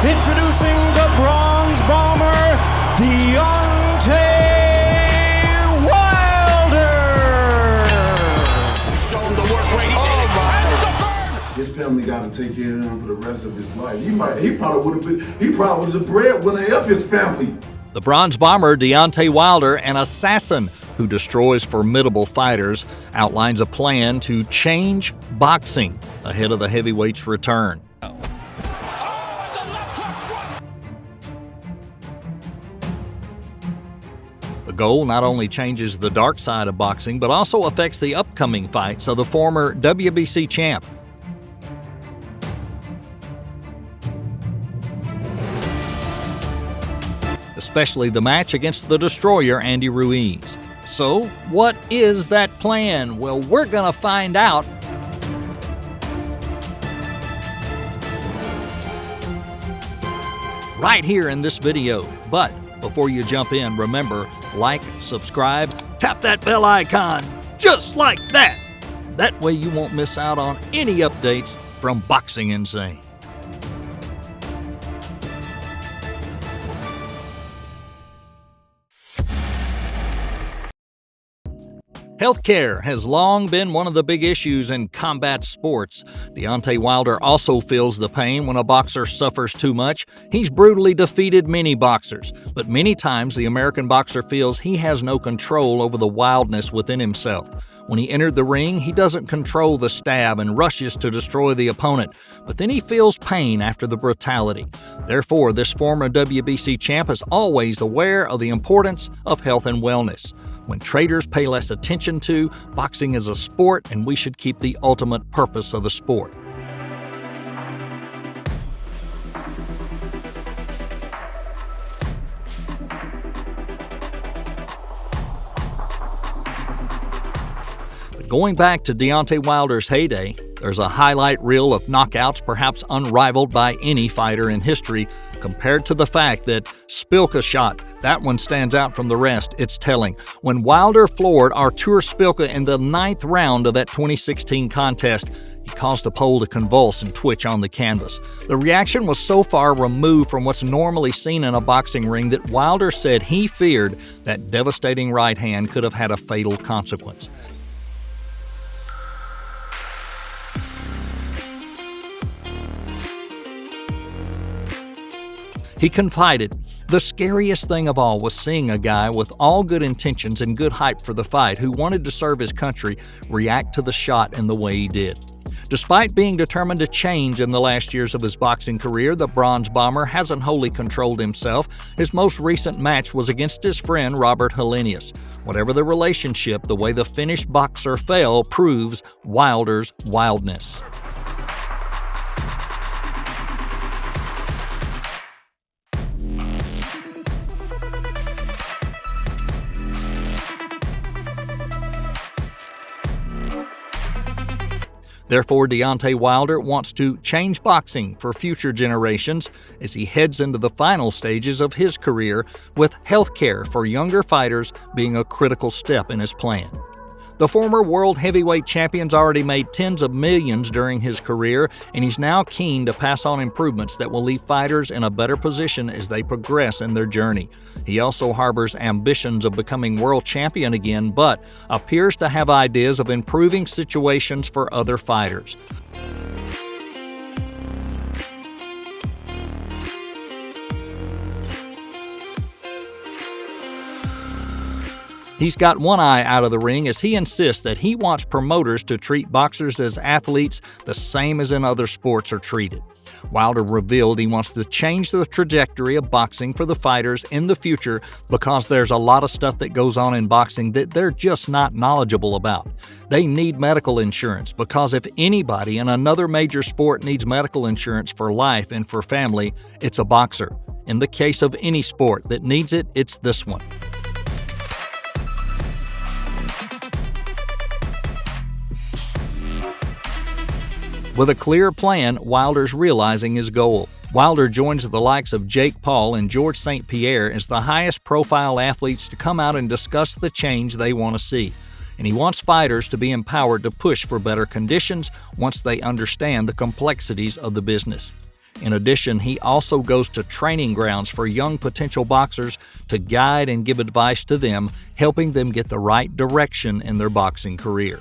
introducing the bronze bomber, Deontay Wilder. Show him the work rate. His family got to take care of him for the rest of his life. He probably would have been the breadwinner of his family. The bronze bomber Deontay Wilder, an assassin who destroys formidable fighters, outlines a plan to change boxing ahead of the heavyweight's return. The goal not only changes the dark side of boxing, but also affects the upcoming fights of the former WBC champ. Especially the match against the destroyer Andy Ruiz. So, what is that plan? Well, we're gonna find out. Right here in this video. But before you jump in, remember, like, subscribe, tap that bell icon, just like that. That way you won't miss out on any updates from Boxing Insane. Healthcare has long been one of the big issues in combat sports. Deontay Wilder also feels the pain when a boxer suffers too much. He's brutally defeated many boxers, but many times the American boxer feels he has no control over the wildness within himself. When he entered the ring, he doesn't control the stab and rushes to destroy the opponent, but then he feels pain after the brutality. Therefore, this former WBC champ is always aware of the importance of health and wellness. When traders pay less attention to, boxing is a sport, and we should keep the ultimate purpose of the sport. But going back to Deontay Wilder's heyday, there's a highlight reel of knockouts perhaps unrivaled by any fighter in history. Compared to the fact that Szpilka shot, that one stands out from the rest. It's telling. When Wilder floored Artur Szpilka in the 9th round of that 2016 contest, he caused the pole to convulse and twitch on the canvas. The reaction was so far removed from what's normally seen in a boxing ring that Wilder said he feared that devastating right hand could have had a fatal consequence. He confided, "The scariest thing of all was seeing a guy with all good intentions and good hype for the fight who wanted to serve his country react to the shot in the way he did." Despite being determined to change in the last years of his boxing career, the bronze bomber hasn't wholly controlled himself. His most recent match was against his friend Robert Helenius. Whatever the relationship, the way the Finnish boxer fell proves Wilder's wildness. Therefore, Deontay Wilder wants to change boxing for future generations as he heads into the final stages of his career, with healthcare for younger fighters being a critical step in his plan. The former world heavyweight champion's already made tens of millions during his career, and he's now keen to pass on improvements that will leave fighters in a better position as they progress in their journey. He also harbors ambitions of becoming world champion again, but appears to have ideas of improving situations for other fighters. He's got one eye out of the ring as he insists that he wants promoters to treat boxers as athletes the same as in other sports are treated. Wilder revealed he wants to change the trajectory of boxing for the fighters in the future because there's a lot of stuff that goes on in boxing that they're just not knowledgeable about. They need medical insurance because if anybody in another major sport needs medical insurance for life and for family, it's a boxer. In the case of any sport that needs it, it's this one. With a clear plan, Wilder's realizing his goal. Wilder joins the likes of Jake Paul and George St. Pierre as the highest-profile athletes to come out and discuss the change they want to see. And he wants fighters to be empowered to push for better conditions once they understand the complexities of the business. In addition, he also goes to training grounds for young potential boxers to guide and give advice to them, helping them get the right direction in their boxing career.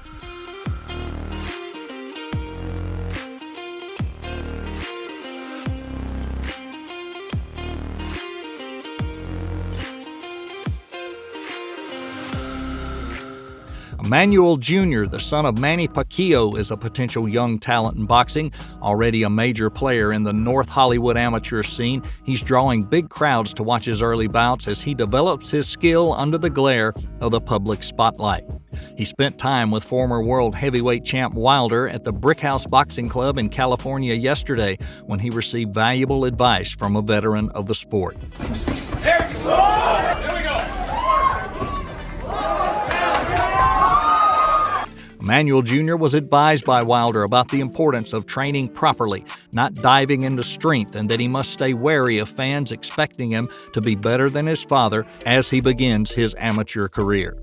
Emmanuel Jr., the son of Manny Pacquiao, is a potential young talent in boxing. Already a major player in the North Hollywood amateur scene, he's drawing big crowds to watch his early bouts as he develops his skill under the glare of the public spotlight. He spent time with former world heavyweight champ Wilder at the Brickhouse Boxing Club in California yesterday when he received valuable advice from a veteran of the sport. Emmanuel Jr. was advised by Wilder about the importance of training properly, not diving into strength, and that he must stay wary of fans expecting him to be better than his father as he begins his amateur career.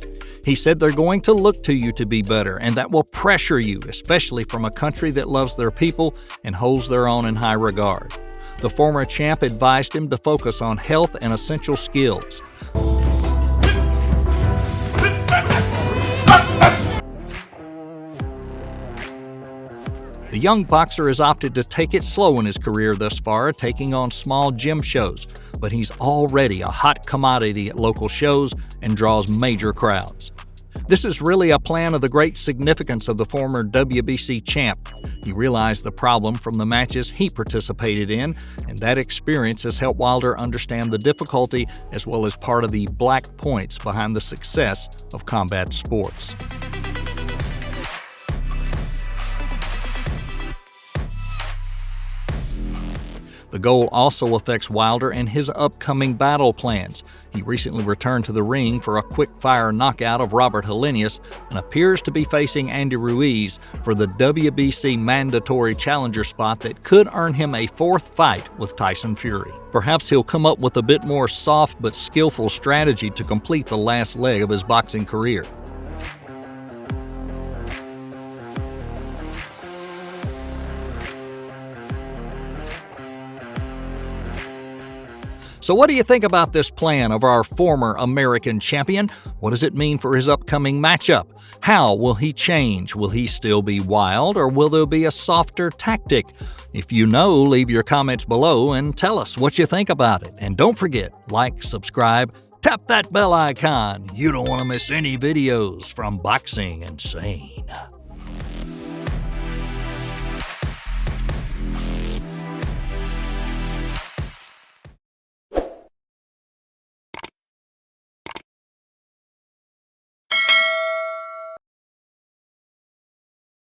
He said they're going to look to you to be better, and that will pressure you, especially from a country that loves their people and holds their own in high regard. The former champ advised him to focus on health and essential skills. The young boxer has opted to take it slow in his career thus far, taking on small gym shows, but he's already a hot commodity at local shows and draws major crowds. This is really a plan of the great significance of the former WBC champ. He realized the problem from the matches he participated in, and that experience has helped Wilder understand the difficulty as well as part of the black points behind the success of combat sports. The goal also affects Wilder and his upcoming battle plans. He recently returned to the ring for a quick-fire knockout of Robert Helenius and appears to be facing Andy Ruiz for the WBC mandatory challenger spot that could earn him a fourth fight with Tyson Fury. Perhaps he'll come up with a bit more soft but skillful strategy to complete the last leg of his boxing career. So what do you think about this plan of our former American champion? What does it mean for his upcoming matchup? How will he change? Will he still be wild, or will there be a softer tactic? If you know, leave your comments below and tell us what you think about it. And don't forget, like, subscribe, tap that bell icon. You don't want to miss any videos from Boxing Insane.